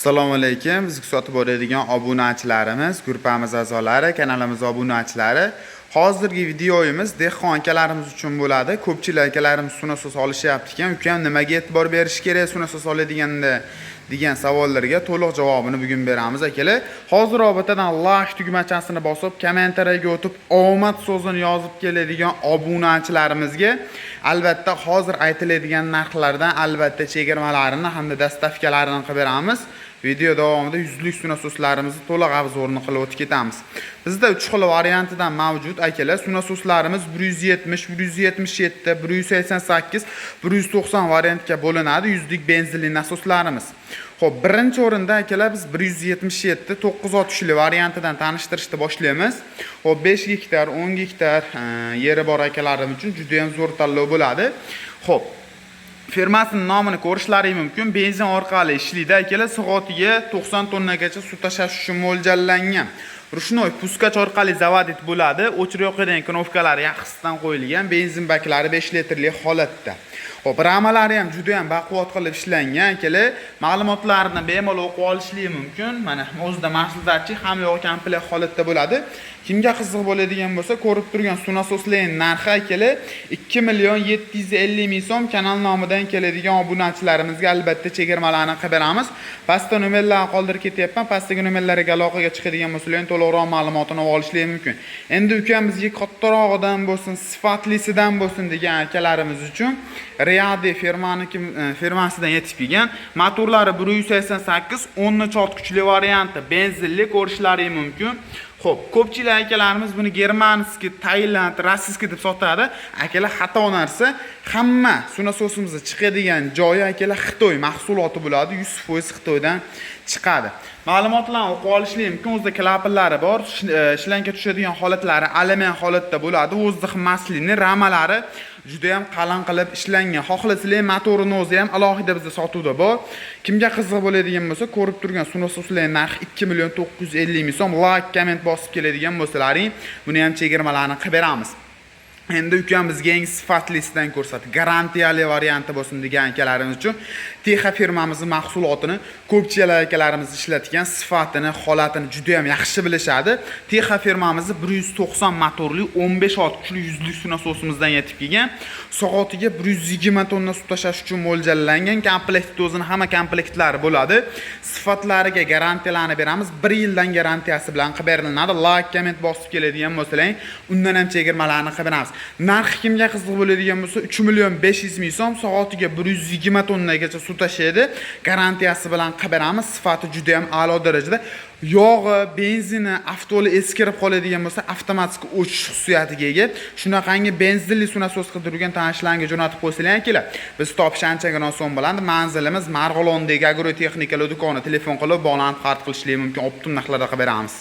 Assalomu alaykum. Biz kuzatib boradigan obunachilarimiz, guruhimiz a'zolari, kanalimiz obunachilari. Hozirgi videoyimiz dehqon akalarimiz uchun bo'ladi. Ko'pchilik akalarimiz sunasiz olishyapti ekan. Ukam nimaga e'tibor berish kerak sunasiz oladiganda degan savollarga to'liq javobini bugun beramiz akalar. Hozir robotadan like tugmachasini bosib, kommentariyaga o'tib, omad so'zini yozib keladigan obunachilarimizga albatta hozir aytiladigan narxlardan albatta chegirmalarini hamda dastavkalarini qilib beramiz. Video davomida yuzlik sunasoslarimizni to'liq obzorini qilib o'tib ketamiz. Bizda 3 xil variantidan mavjud akalar. Sunasoslarimiz 170, 177, 188, 190 variantga bo'linadi. Yuzlik benzinli nasoslarimiz. Xo'p, birinchi o'rinda akalar biz 177 960 variantidan tanishtirishni boshlaymiz. Xo'p, 5 gektar, 10 gektar yeri bor akalarim uchun juda ham zo'r tanlov bo'ladi. Xo'p, firmasining nomini ko'rishlaringiz mumkin. Benzin orqali ishlaydi akalar. Soatiga 90 tonnagacha suv tashash uchun mo'ljallangan. Rushnoy puskach orqali zavodit bo'ladi. O'chiriyoqdan knopkalari yaxshisidan qo'yilgan. Benzin baklari 5 litrlik holatda. Xo'p, ramalari ham juda ham baquvvat qilib ishlangan akalar. Ma'lumotlarni bemalol o'qib olishingiz mumkin. Mana o'zida mahsulotchi ham yo'q komplekt holatda bo'ladi. Kimga qiziq bo'ladigan bo'lsa, ko'rib turgan sunasoslarning narxi akalar 2.750.000 so'm. Kanal nomidan keladigan obunachilarimizga albatta chegirmalarni qilib beramiz. Pastda nomerlarni qoldirib ketyapman. Pastdagi nomerlarga aloqaga chiqadigan bo'lsangiz to'liqroq ma'lumotini olishingiz mumkin. Endi ukamizga kattarog'idan bo'lsin, sifatlisidan bo'lsin degan akalarimiz uchun Riyadi firmasidan yetib kelgan motorlari 188 10 chort kuchli varianti benzinli ko'rishlaringiz mumkin. Xo'p, ko'pchilik akalarimiz buni germanskiy, tailand, rossiyskiy deb sotadi. Akalar xato narsa. Hamma sunasosimizni chiqadigan joyi akalar Xitoy mahsuloti bo'ladi. 100% Xitoydan chiqadi. Ma'lumotlarni o'qib olishingiz mumkin. O'zida klapanlari bor, shlanka tushadigan holatlari alyumin holatda bo'ladi. O'zida maslini, ramalari juda ham qalin qilib ishlangan. Xohlasizlar motorini o'zi ham alohida bizda sotuvda bor. Kimga qiziq bo'ladigan bo'lsa, ko'rib turgan sunasoslar narxi 2.950.000 so'm. Like, komment bosib keladigan bo'lsalaring, buni ham chegirmalarni qilib beramiz. Endi ukamizga eng sifatlisidan ko'rsatib, garantiyali varianti bo'lsin degan akalarimiz uchun Texa firmamizning mahsulotini ko'pchilik akalarimiz ishlatgan, sifatini, holatini juda ham yaxshi bilishadi. Texa firmamizning 190 motorli 15 ot kuchli yuzlik sunasosimizdan yetib kelgan. Soatiga 120 tonna suv tashash uchun mo'ljallangan. Komplekt o'zining hamma komplektlari bo'ladi. Sifatlariga garantiyalarni beramiz. 1 yildan garantiyasi bilan qilib beriladi. Like, komment bosib keladigan bo'lsalaring, undan ham chegirmalarni qilib beramiz. Narxi kimga qiziq bo'ladigan bo'lsa 3.500.000 so'm, soatiga 120 tonnagacha suv tashlaydi. Garantiyasi bilan qilib beramiz. Sifati juda ham a'lo darajada. Yog'i, benzini, avtoli eskirib qoladigan bo'lsa, avtomatik o'chish xususiyatiga ega. Shunaqangi benzinli sunasos qidirgan tanishlarga jo'natib qo'ysalar kelar. Biz topish anchagina oson bo'ladi. Manzilimiz Marg'ilondagi agrotexnika do'koni. Telefon qilib bog'lanib xarid qilishingiz mumkin. Optim narxlarda qilib beramiz.